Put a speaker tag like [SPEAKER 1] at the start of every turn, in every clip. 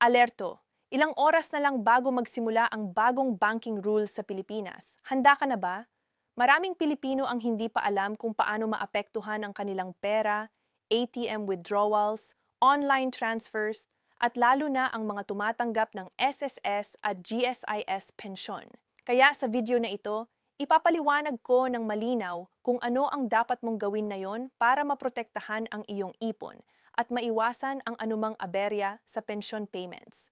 [SPEAKER 1] Alerto! Ilang oras na lang bago magsimula ang bagong banking rules sa Pilipinas. Handa ka na ba? Maraming Pilipino ang hindi pa alam kung paano maapektuhan ang kanilang pera, ATM withdrawals, online transfers, at lalo na ang mga tumatanggap ng SSS at GSIS pensyon. Kaya sa video na ito, ipapaliwanag ko ng malinaw kung ano ang dapat mong gawin ngayon para maprotektahan ang iyong ipon at maiwasan ang anumang aberya sa pension payments.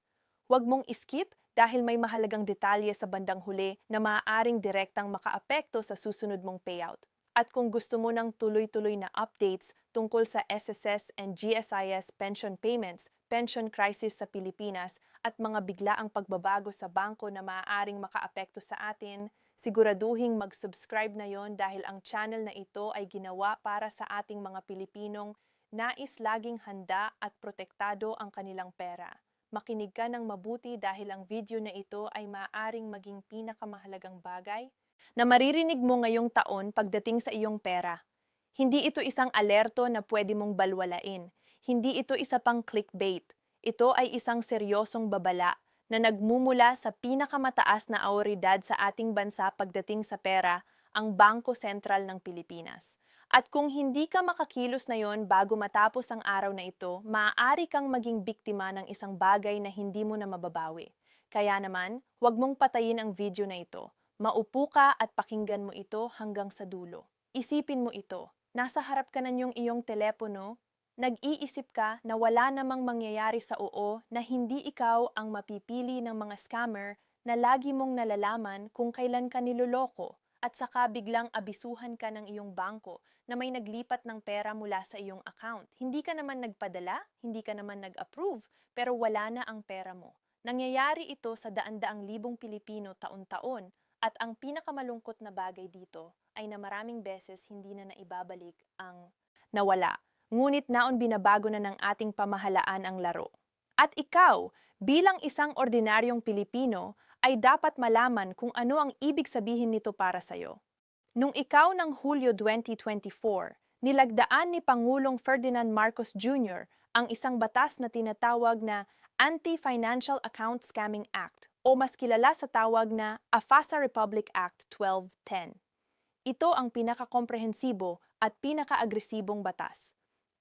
[SPEAKER 1] Huwag mong iskip dahil may mahalagang detalye sa bandang huli na maaaring direktang makaapekto sa susunod mong payout. At kung gusto mo ng tuloy-tuloy na updates tungkol sa SSS and GSIS pension payments, pension crisis sa Pilipinas, at mga biglaang pagbabago sa bangko na maaaring makaapekto sa atin, siguraduhing mag-subscribe na yon dahil ang channel na ito ay ginawa para sa ating mga Pilipinong nais laging handa at protektado ang kanilang pera. Makinig ka ng mabuti dahil ang video na ito ay maaaring maging pinakamahalagang bagay na maririnig mo ngayong taon pagdating sa iyong pera. Hindi ito isang alerto na pwede mong balwalain. Hindi ito isa pang clickbait. Ito ay isang seryosong babala na nagmumula sa pinakamataas na awtoridad sa ating bansa pagdating sa pera, ang Bangko Sentral ng Pilipinas. At kung hindi ka makakilos na yon bago matapos ang araw na ito, maaari kang maging biktima ng isang bagay na hindi mo na mababawi. Kaya naman, huwag mong patayin ang video na ito. Maupo ka at pakinggan mo ito hanggang sa dulo. Isipin mo ito. Nasa harap ka na niyong iyong telepono, nag-iisip ka na wala namang mangyayari sa oo na hindi ikaw ang mapipili ng mga scammer na lagi mong nalalaman kung kailan ka niloloko at saka biglang abisuhan ka ng iyong bangko na may naglipat ng pera mula sa iyong account. Hindi ka naman nagpadala, hindi ka naman nag-approve, pero wala na ang pera mo. Nangyayari ito sa daan-daang libong Pilipino taon-taon at ang pinakamalungkot na bagay dito ay na maraming beses hindi na naibabalik ang nawala. Ngunit naon binabago na ng ating pamahalaan ang laro. At ikaw, bilang isang ordinaryong Pilipino, ay dapat malaman kung ano ang ibig sabihin nito para sa'yo. Nung ikaw ng Hulyo 2024, nilagdaan ni Pangulong Ferdinand Marcos Jr. ang isang batas na tinatawag na Anti-Financial Account Scamming Act o mas kilala sa tawag na AFASA Republic Act 1210. Ito ang pinakakomprehensibo at pinakaagresibong batas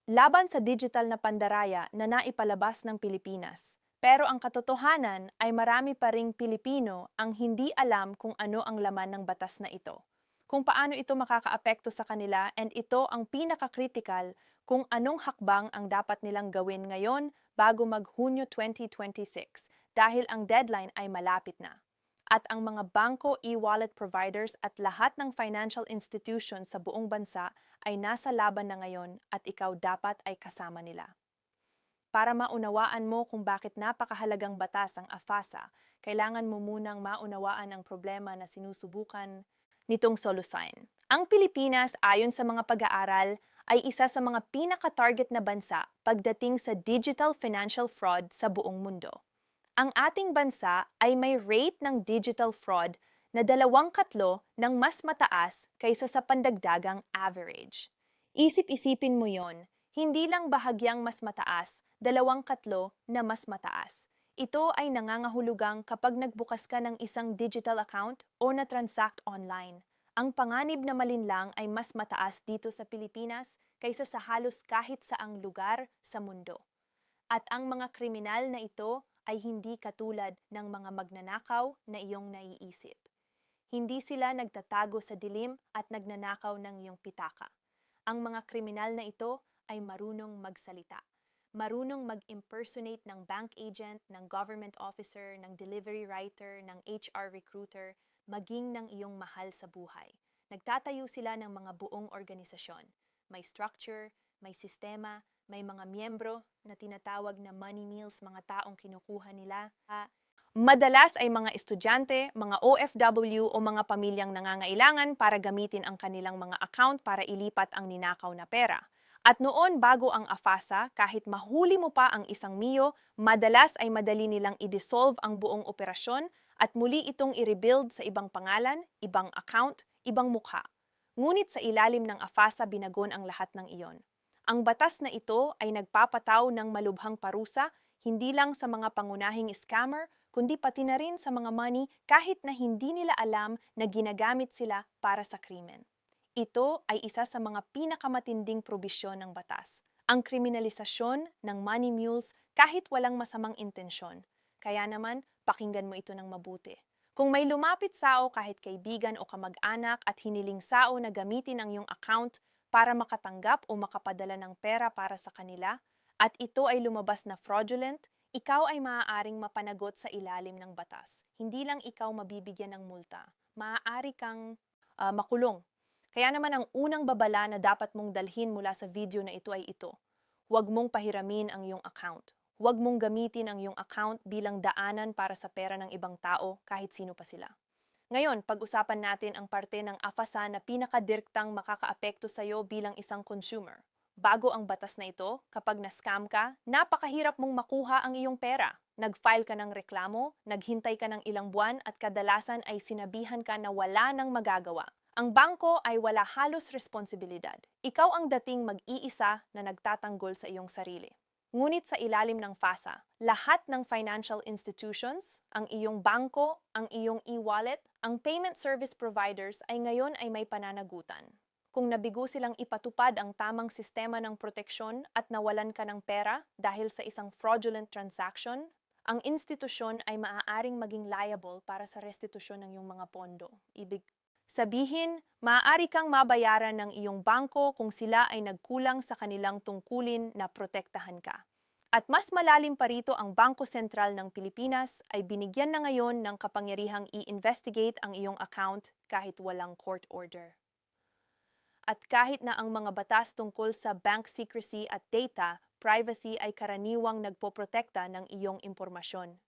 [SPEAKER 1] laban sa digital na pandaraya na naipalabas ng Pilipinas. Pero ang katotohanan ay marami pa ring Pilipino ang hindi alam kung ano ang laman ng batas na ito, kung paano ito makakaapekto sa kanila, and ito ang pinaka-critical kung anong hakbang ang dapat nilang gawin ngayon bago mag-Hunyo 2026 dahil ang deadline ay malapit na. At ang mga bangko, e-wallet providers at lahat ng financial institutions sa buong bansa ay nasa laban na ngayon at ikaw dapat ay kasama nila. Para maunawaan mo kung bakit napakahalagang batas ang AFASA, kailangan mo munang maunawaan ang problema na sinusubukan nitong solusyon. Ang Pilipinas, ayon sa mga pag-aaral, ay isa sa mga pinaka-target na bansa pagdating sa digital financial fraud sa buong mundo. Ang ating bansa ay may rate ng digital fraud na 2 ng mas mataas kaysa sa pandagdagang average. Isip-isipin mo yon, hindi lang bahagyang mas mataas, 2 na mas mataas. Ito ay nangangahulugang kapag nagbukas ka ng isang digital account o na-transact online. Ang panganib na malinlang ay mas mataas dito sa Pilipinas kaysa sa halos kahit saang lugar sa mundo. At ang mga kriminal na ito ay hindi katulad ng mga magnanakaw na iyong naiisip. Hindi sila nagtatago sa dilim at nagnanakaw ng iyong pitaka. Ang mga kriminal na ito ay marunong magsalita. Marunong mag-impersonate ng bank agent, ng government officer, ng delivery writer, ng HR recruiter, maging ng iyong mahal sa buhay. Nagtatayo sila ng mga buong organisasyon. May structure, may sistema, may mga miyembro na tinatawag na money meals, mga taong kinukuha nila. Madalas ay mga estudyante, mga OFW o mga pamilyang nangangailangan para gamitin ang kanilang mga account para ilipat ang ninakaw na pera. At noon bago ang AFASA, kahit mahuli mo pa ang isang MIO, madalas ay madali nilang i-dissolve ang buong operasyon at muli itong i-rebuild sa ibang pangalan, ibang account, ibang mukha. Ngunit sa ilalim ng AFASA binagon ang lahat ng iyon. Ang batas na ito ay nagpapataw ng malubhang parusa hindi lang sa mga pangunahing scammer, kundi pati na rin sa mga money kahit na hindi nila alam na ginagamit sila para sa krimen. Ito ay isa sa mga pinakamatinding probisyon ng batas, ang kriminalisasyon ng money mules kahit walang masamang intensyon. Kaya naman, pakinggan mo ito ng mabuti. Kung may lumapit sao kahit kaibigan o kamag-anak at hiniling sao na gamitin ang iyong account para makatanggap o makapadala ng pera para sa kanila, at ito ay lumabas na fraudulent, ikaw ay maaaring mapanagot sa ilalim ng batas. Hindi lang ikaw mabibigyan ng multa, maaari kang makulong. Kaya naman ang unang babala na dapat mong dalhin mula sa video na ito ay ito. Huwag mong pahiramin ang iyong account. Huwag mong gamitin ang iyong account bilang daanan para sa pera ng ibang tao kahit sino pa sila. Ngayon, pag-usapan natin ang parte ng AFASA na pinakadirektang makakaapekto sa iyo bilang isang consumer. Bago ang batas na ito, kapag na-scam ka, napakahirap mong makuha ang iyong pera. Nag-file ka ng reklamo, naghintay ka ng ilang buwan at kadalasan ay sinabihan ka na wala nang magagawa. Ang bangko ay wala halos responsibilidad. Ikaw ang dating mag-iisa na nagtatanggol sa iyong sarili. Ngunit sa ilalim ng FASA, lahat ng financial institutions, ang iyong bangko, ang iyong e-wallet, ang payment service providers ay ngayon ay may pananagutan. Kung nabigo silang ipatupad ang tamang sistema ng proteksyon at nawalan ka ng pera dahil sa isang fraudulent transaction, ang institusyon ay maaaring maging liable para sa restitusyon ng iyong mga pondo. Ibig sabihin, maaari kang mabayaran ng iyong bangko kung sila ay nagkulang sa kanilang tungkulin na protektahan ka. At mas malalim pa rito, ang Bangko Sentral ng Pilipinas ay binigyan na ngayon ng kapangyarihang i-investigate ang iyong account kahit walang court order. At kahit na ang mga batas tungkol sa bank secrecy at data privacy ay karaniwang nagpoprotekta ng iyong impormasyon.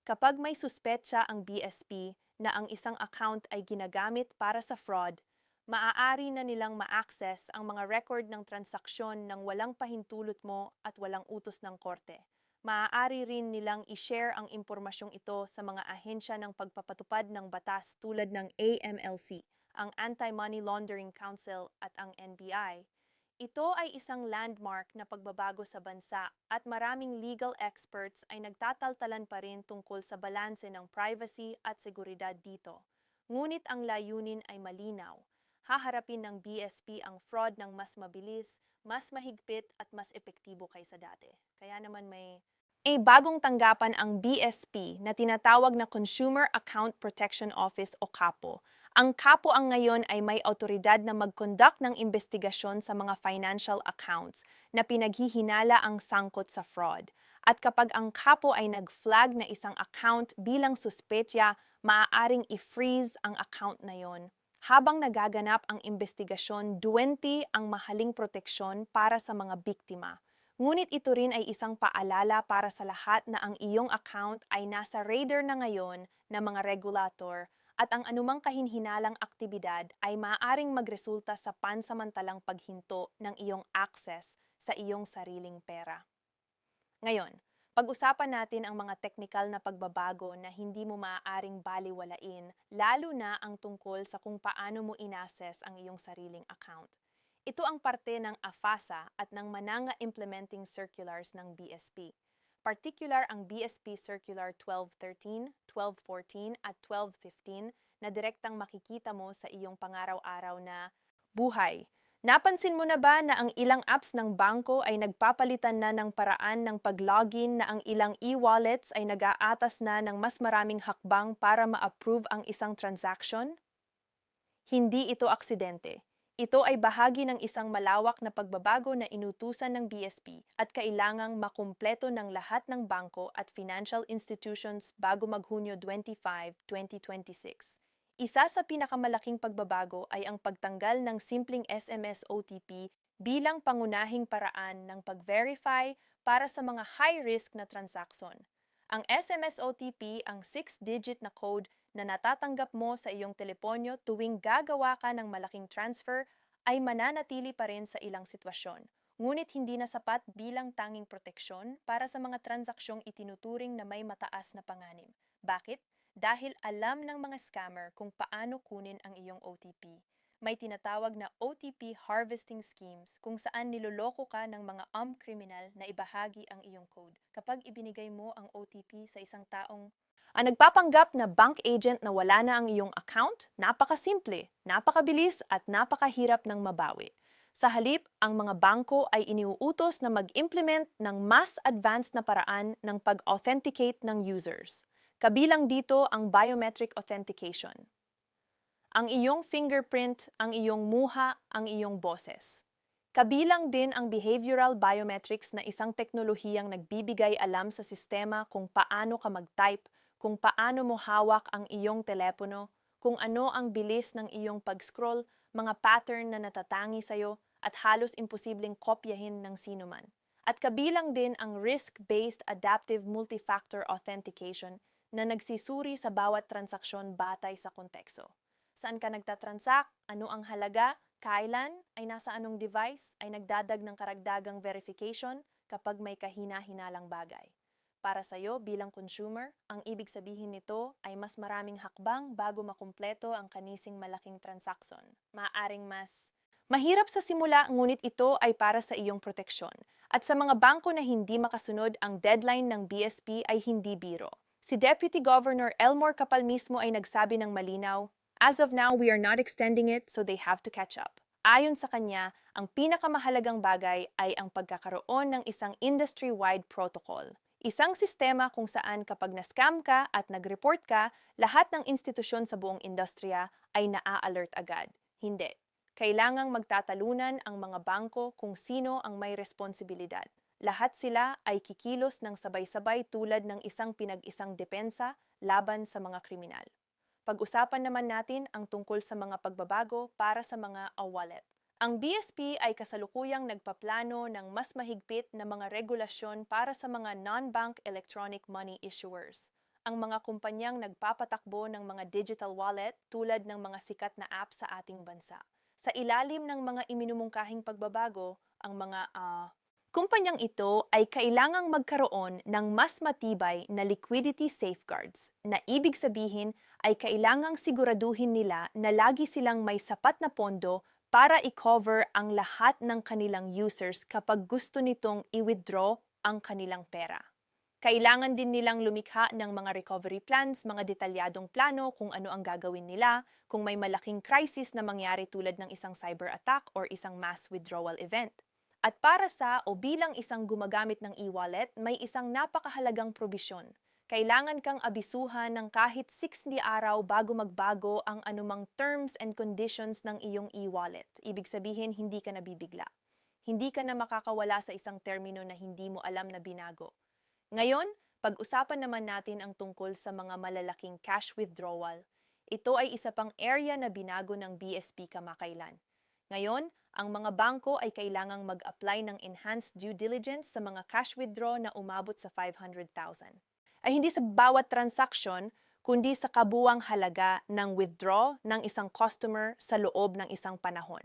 [SPEAKER 1] Kapag may suspetsa ang BSP na ang isang account ay ginagamit para sa fraud, maaari na nilang ma-access ang mga record ng transaksyon ng walang pahintulot mo at walang utos ng korte. Maaari rin nilang i-share ang impormasyong ito sa mga ahensya ng pagpapatupad ng batas tulad ng AMLC, ang Anti-Money Laundering Council at ang NBI. Ito ay isang landmark na pagbabago sa bansa at maraming legal experts ay nagtataltalan pa rin tungkol sa balanse ng privacy at seguridad dito. Ngunit ang layunin ay malinaw. Haharapin ng BSP ang fraud ng mas mabilis, mas mahigpit at mas epektibo kaysa dati. Kaya naman may bagong tanggapan ang BSP na tinatawag na Consumer Account Protection Office o CAPO. Ang CAPO ang ngayon ay may autoridad na mag-conduct ng investigasyon sa mga financial accounts na pinaghihinala ang sangkot sa fraud. At kapag ang CAPO ay nag-flag na isang account bilang suspetya, maaaring i-freeze ang account na yon. Habang nagaganap ang investigasyon, 20 ang mahaling proteksyon para sa mga biktima. Ngunit ito rin ay isang paalala para sa lahat na ang iyong account ay nasa radar na ngayon ng mga regulator at ang anumang kahinhinalang aktibidad ay maaaring magresulta sa pansamantalang paghinto ng iyong access sa iyong sariling pera. Ngayon, pag-usapan natin ang mga teknikal na pagbabago na hindi mo maaaring baliwalain, lalo na ang tungkol sa kung paano mo inassess ang iyong sariling account. Ito ang parte ng AFASA at ng Mananga Implementing Circulars ng BSP. Particular ang BSP Circular 1213, 1214 at 1215 na direktang makikita mo sa iyong pangaraw-araw na buhay. Napansin mo na ba na ang ilang apps ng bangko ay nagpapalitan na ng paraan ng pag-login, na ang ilang e-wallets ay nag-aatas na ng mas maraming hakbang para ma-approve ang isang transaction? Hindi ito aksidente. Ito ay bahagi ng isang malawak na pagbabago na inutusan ng BSP at kailangang makumpleto ng lahat ng bangko at financial institutions bago mag-Hunyo 25, 2026. Isa sa pinakamalaking pagbabago ay ang pagtanggal ng simpleng SMS OTP bilang pangunahing paraan ng pag-verify para sa mga high-risk na transaksyon. Ang SMS OTP ang 6-digit na code na natatanggap mo sa iyong teleponyo tuwing gagawa ka ng malaking transfer ay mananatili pa rin sa ilang sitwasyon. Ngunit hindi na sapat bilang tanging proteksyon para sa mga transaksyong itinuturing na may mataas na panganib. Bakit? Dahil alam ng mga scammer kung paano kunin ang iyong OTP. May tinatawag na OTP harvesting schemes kung saan niloloko ka ng mga kriminal na ibahagi ang iyong code. Kapag ibinigay mo ang OTP sa isang taong ang nagpapanggap na bank agent na wala na ang iyong account, napakasimple, napakabilis at napakahirap ng mabawi. Sa halip, ang mga bangko ay iniuutos na mag-implement ng mas advanced na paraan ng pag-authenticate ng users. Kabilang dito ang biometric authentication. Ang iyong fingerprint, ang iyong muha, ang iyong boses. Kabilang din ang behavioral biometrics na isang teknolohiyang nagbibigay alam sa sistema kung paano ka mag-type, kung paano mo hawak ang iyong telepono, kung ano ang bilis ng iyong pag-scroll, mga pattern na natatangi sa'yo at halos imposibleng kopyahin ng sinuman. At kabilang din ang risk-based adaptive multi-factor authentication na nagsusuri sa bawat transaksyon batay sa konteksto. Saan ka nagtatransact, ano ang halaga, kailan, ay nasa anong device, ay nagdadag ng karagdagang verification kapag may kahina-hinalang bagay. Para sa iyo bilang consumer, ang ibig sabihin nito ay mas maraming hakbang bago makumpleto ang kanising malaking transaksyon. Maaring mas mahirap sa simula, ngunit ito ay para sa iyong proteksyon. At sa mga bangko na hindi makasunod, ang deadline ng BSP ay hindi biro. Si Deputy Governor Elmore Capal mismo ay nagsabi ng malinaw, "As of now, we are not extending it, so they have to catch up." Ayon sa kanya, ang pinakamahalagang bagay ay ang pagkakaroon ng isang industry-wide protocol. Isang sistema kung saan kapag na-scam ka at nag-report ka, lahat ng institusyon sa buong industriya ay naa-alert agad. Hindi. Kailangang magtatalunan ang mga bangko kung sino ang may responsibilidad. Lahat sila ay kikilos ng sabay-sabay tulad ng isang pinag-isang depensa laban sa mga kriminal. Pag-usapan naman natin ang tungkol sa mga pagbabago para sa mga wallet. Ang BSP ay kasalukuyang nagpaplano ng mas mahigpit na mga regulasyon para sa mga non-bank electronic money issuers. Ang mga kumpanyang nagpapatakbo ng mga digital wallet tulad ng mga sikat na app sa ating bansa. Sa ilalim ng mga iminumungkahing pagbabago, ang mga kumpanyang ito ay kailangang magkaroon ng mas matibay na liquidity safeguards, na ibig sabihin ay kailangang siguraduhin nila na lagi silang may sapat na pondo para i-cover ang lahat ng kanilang users kapag gusto nitong i-withdraw ang kanilang pera. Kailangan din nilang lumikha ng mga recovery plans, mga detalyadong plano kung ano ang gagawin nila kung may malaking crisis na mangyari tulad ng isang cyber attack or isang mass withdrawal event. At para sa o bilang isang gumagamit ng e-wallet, may isang napakahalagang probisyon. Kailangan kang abisuhan ng kahit 60 araw bago magbago ang anumang terms and conditions ng iyong e-wallet. Ibig sabihin, hindi ka nabibigla. Hindi ka na makakawala sa isang termino na hindi mo alam na binago. Ngayon, pag-usapan naman natin ang tungkol sa mga malalaking cash withdrawal. Ito ay isa pang area na binago ng BSP kamakailan. Ngayon, ang mga bangko ay kailangang mag-apply ng enhanced due diligence sa mga cash withdraw na umabot sa 500,000. Ay hindi sa bawat transaksyon, kundi sa kabuwang halaga ng withdraw ng isang customer sa loob ng isang panahon.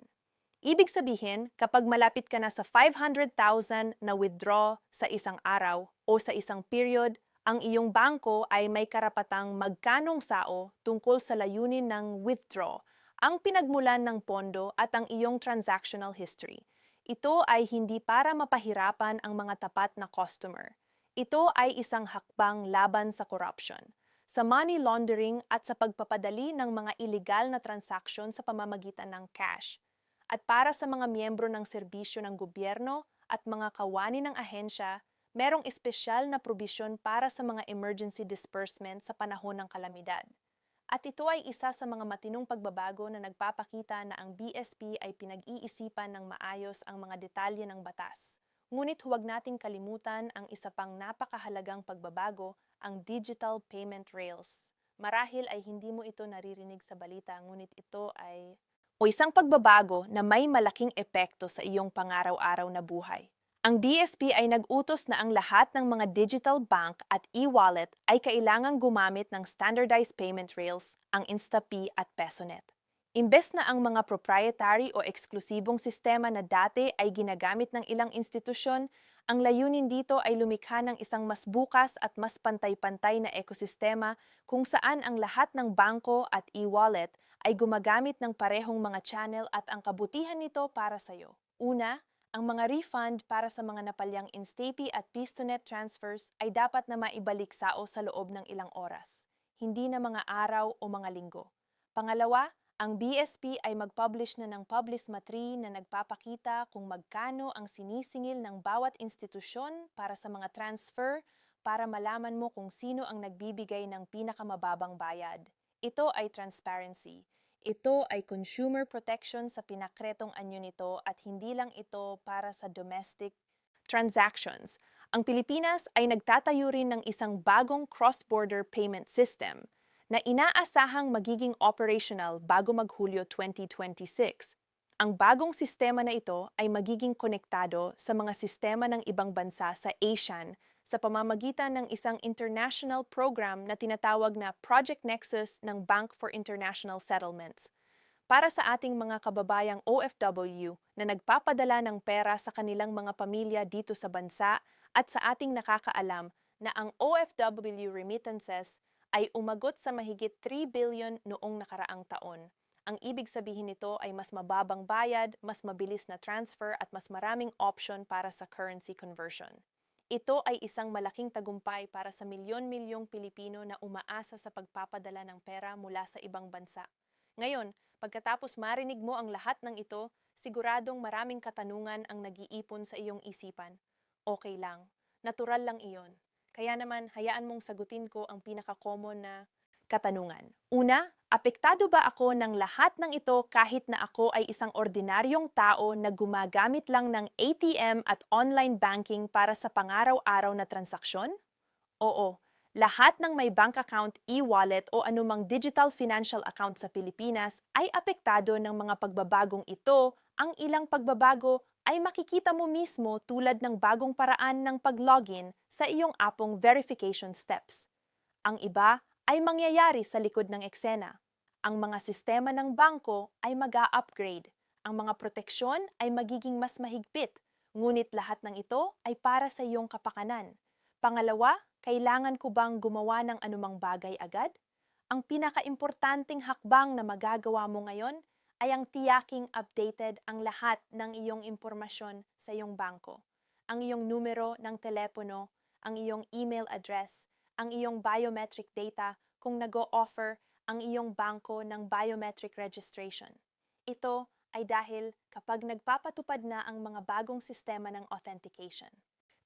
[SPEAKER 1] Ibig sabihin, kapag malapit ka na sa 500,000 na withdraw sa isang araw o sa isang period, ang iyong bangko ay may karapatang magkanong sao tungkol sa layunin ng withdraw, ang pinagmulan ng pondo at ang iyong transactional history. Ito ay hindi para mapahirapan ang mga tapat na customer. Ito ay isang hakbang laban sa corruption, sa money laundering at sa pagpapadali ng mga illegal na transaksyon sa pamamagitan ng cash. At para sa mga miyembro ng serbisyo ng gobyerno at mga kawani ng ahensya, merong espesyal na probisyon para sa mga emergency disbursement sa panahon ng kalamidad. At ito ay isa sa mga matinong pagbabago na nagpapakita na ang BSP ay pinag-iisipan ng maayos ang mga detalye ng batas. Ngunit huwag nating kalimutan ang isa pang napakahalagang pagbabago, ang digital payment rails. Marahil ay hindi mo ito naririnig sa balita, ngunit ito ay isang pagbabago na may malaking epekto sa iyong pangaraw-araw na buhay. Ang BSP ay nag-utos na ang lahat ng mga digital bank at e-wallet ay kailangang gumamit ng standardized payment rails, ang InstaP at PesoNet. Imbes na ang mga proprietary o eksklusibong sistema na dati ay ginagamit ng ilang institusyon, Ang layunin dito ay lumikha ng isang mas bukas at mas pantay-pantay na ekosistema kung saan ang lahat ng bangko at e-wallet ay gumagamit ng parehong mga channel at ang kabutihan nito para sa iyo. Una, ang mga refund para sa mga napalyang Instapay at PistoNet transfers ay dapat na maibalik sao sa loob ng ilang oras, hindi na mga araw o mga linggo. Pangalawa, ang BSP ay mag-publish na ng Publisma 3 na nagpapakita kung magkano ang sinisingil ng bawat institusyon para sa mga transfer para malaman mo kung sino ang nagbibigay ng pinakamababang bayad. Ito ay transparency. Ito ay consumer protection sa pinakretong anyo nito at hindi lang ito para sa domestic transactions. Ang Pilipinas ay nagtatayo rin ng isang bagong cross-border payment system na inaasahang magiging operational bago mag-Hulyo 2026. Ang bagong sistema na ito ay magiging konektado sa mga sistema ng ibang bansa sa ASEAN sa pamamagitan ng isang international program na tinatawag na Project Nexus ng Bank for International Settlements. Para sa ating mga kababayang OFW na nagpapadala ng pera sa kanilang mga pamilya dito sa bansa at sa ating nakakaalam na ang OFW remittances ay umagot sa mahigit 3 billion noong nakaraang taon. Ang ibig sabihin nito ay mas mababang bayad, mas mabilis na transfer at mas maraming option para sa currency conversion. Ito ay isang malaking tagumpay para sa milyon-milyong Pilipino na umaasa sa pagpapadala ng pera mula sa ibang bansa. Ngayon, pagkatapos marinig mo ang lahat ng ito, siguradong maraming katanungan ang nag-iipon sa iyong isipan. Okay lang, natural lang iyon. Kaya naman, hayaan mong sagutin ko ang pinaka-common na katanungan. Una, apektado ba ako ng lahat ng ito kahit na ako ay isang ordinaryong tao na gumagamit lang ng ATM at online banking para sa pangaraw-araw na transaksyon? Oo, lahat ng may bank account, e-wallet o anumang digital financial account sa Pilipinas ay apektado ng mga pagbabagong ito. Ang ilang pagbabago ay makikita mo mismo tulad ng bagong paraan ng pag-login sa iyong appong verification steps. Ang iba ay mangyayari sa likod ng eksena. Ang mga sistema ng bangko ay mag-a-upgrade. Ang mga proteksyon ay magiging mas mahigpit, ngunit lahat ng ito ay para sa iyong kapakanan. Pangalawa, kailangan ko bang gumawa ng anumang bagay agad? Ang pinakaimportanteng hakbang na magagawa mo ngayon ay ang tiyaking updated ang lahat ng iyong impormasyon sa iyong bangko. Ang iyong numero ng telepono, ang iyong email address, ang iyong biometric data kung nag-o-offer ang iyong bangko ng biometric registration. Ito ay dahil kapag nagpapatupad na ang mga bagong sistema ng authentication.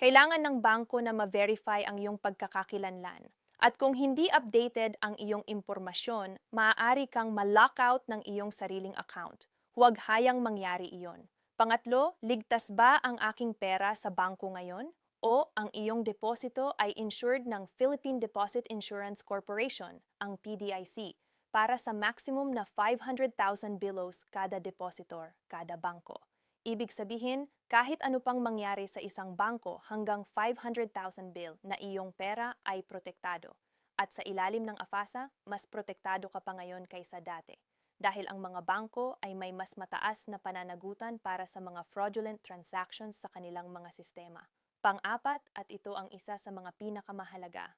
[SPEAKER 1] Kailangan ng bangko na ma-verify ang iyong pagkakakilanlan. At kung hindi updated ang iyong impormasyon, maaari kang ma-lockout ng iyong sariling account. Huwag hayang mangyari iyon. Pangatlo, ligtas ba ang aking pera sa bangko ngayon? O ang iyong deposito ay insured ng Philippine Deposit Insurance Corporation, ang PDIC, para sa maximum na 500,000 pesos kada depositor, kada bangko. Ibig sabihin, kahit ano pang mangyari sa isang bangko hanggang 500,000 bill na iyong pera ay protektado. At sa ilalim ng AFASA, mas protektado ka pa ngayon kaysa dati. Dahil ang mga bangko ay may mas mataas na pananagutan para sa mga fraudulent transactions sa kanilang mga sistema. Pang-apat, at ito ang isa sa mga pinakamahalaga.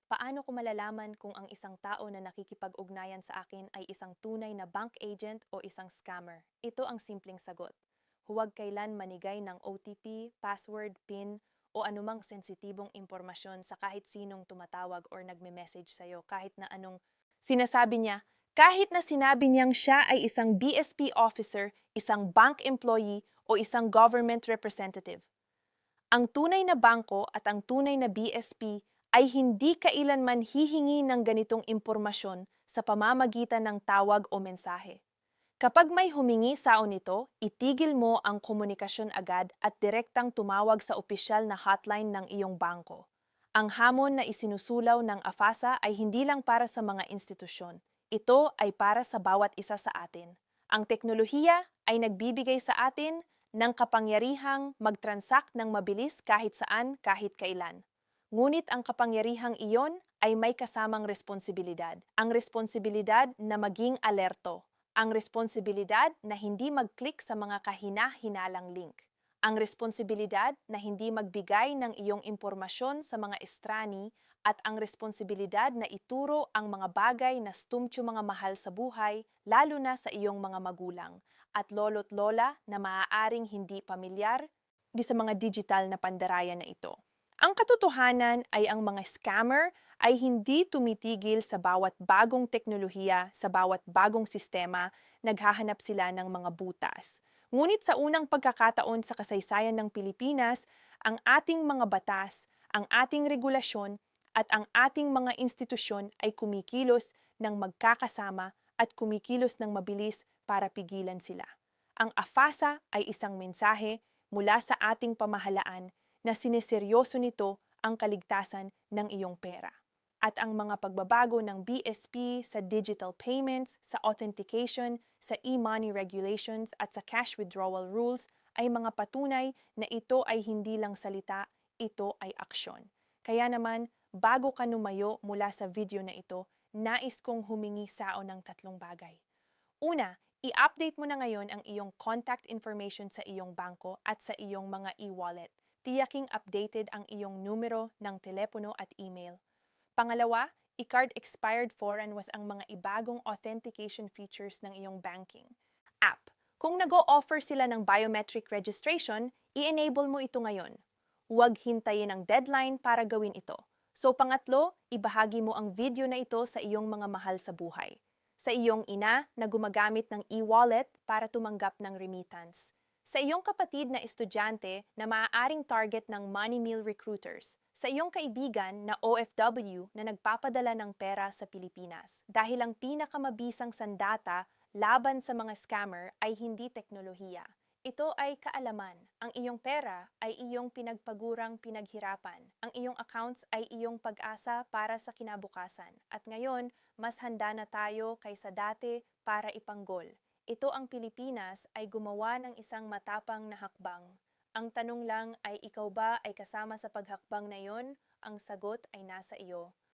[SPEAKER 1] Paano ko malalaman kung ang isang tao na nakikipag-ugnayan sa akin ay isang tunay na bank agent o isang scammer? Ito ang simpleng sagot. Huwag kailan manigay ng OTP, password, PIN, o anumang sensitibong impormasyon sa kahit sinong tumatawag or nagme-message sa'yo kahit na anong sinasabi niya. Kahit na sinabi niyang siya ay isang BSP officer, isang bank employee, o isang government representative. Ang tunay na bangko at ang tunay na BSP ay hindi kailanman hihingi ng ganitong impormasyon sa pamamagitan ng tawag o mensahe. Kapag may humingi sao nito, itigil mo ang komunikasyon agad at direktang tumawag sa opisyal na hotline ng iyong bangko. Ang hamon na isinusulaw ng AFASA ay hindi lang para sa mga institusyon. Ito ay para sa bawat isa sa atin. Ang teknolohiya ay nagbibigay sa atin ng kapangyarihang mag-transact ng mabilis kahit saan, kahit kailan. Ngunit ang kapangyarihang iyon ay may kasamang responsibilidad. Ang responsibilidad na maging alerto. Ang responsibilidad na hindi mag-click sa mga kahina-hinalang link. Ang responsibilidad na hindi magbigay ng iyong impormasyon sa mga estrani at ang responsibilidad na ituro ang mga bagay na stumtyo mga mahal sa buhay, lalo na sa iyong mga magulang at lolo't lola na maaaring hindi pamilyar sa mga digital na pandarayan na ito. Ang katotohanan ay ang mga scammer ay hindi tumitigil sa bawat bagong teknolohiya, sa bawat bagong sistema, naghahanap sila ng mga butas. Ngunit sa unang pagkakataon sa kasaysayan ng Pilipinas, ang ating mga batas, ang ating regulasyon, at ang ating mga institusyon ay kumikilos ng magkakasama at kumikilos ng mabilis para pigilan sila. Ang AFASA ay isang mensahe mula sa ating pamahalaan na sineseryoso nito ang kaligtasan ng iyong pera. At ang mga pagbabago ng BSP sa digital payments, sa authentication, sa e-money regulations at sa cash withdrawal rules ay mga patunay na ito ay hindi lang salita, ito ay aksyon. Kaya naman, bago ka lumayo mula sa video na ito, nais kong humingi sao ng tatlong bagay. Una, i-update mo na ngayon ang iyong contact information sa iyong bangko at sa iyong mga e-wallet. Tiyaking updated ang iyong numero ng telepono at email. Pangalawa, i-card expired for and was ang mga ibagong authentication features ng iyong banking app. Kung nag-o-offer sila ng biometric registration, i-enable mo ito ngayon. Huwag hintayin ang deadline para gawin ito. So pangatlo, ibahagi mo ang video na ito sa iyong mga mahal sa buhay. Sa iyong ina na gumagamit ng e-wallet para tumanggap ng remittance. Sa iyong kapatid na estudyante na maaaring target ng money meal recruiters. Sa iyong kaibigan na OFW na nagpapadala ng pera sa Pilipinas. Dahil ang pinakamabisang sandata laban sa mga scammer ay hindi teknolohiya. Ito ay kaalaman. Ang iyong pera ay iyong pinagpagurang pinaghirapan. Ang iyong accounts ay iyong pag-asa para sa kinabukasan. At ngayon, mas handa na tayo kaysa dati para ipanggol. Ito ang Pilipinas ay gumawa ng isang matapang na hakbang. Ang tanong lang ay ikaw ba ay kasama sa paghakbang na yon? Ang sagot ay nasa iyo.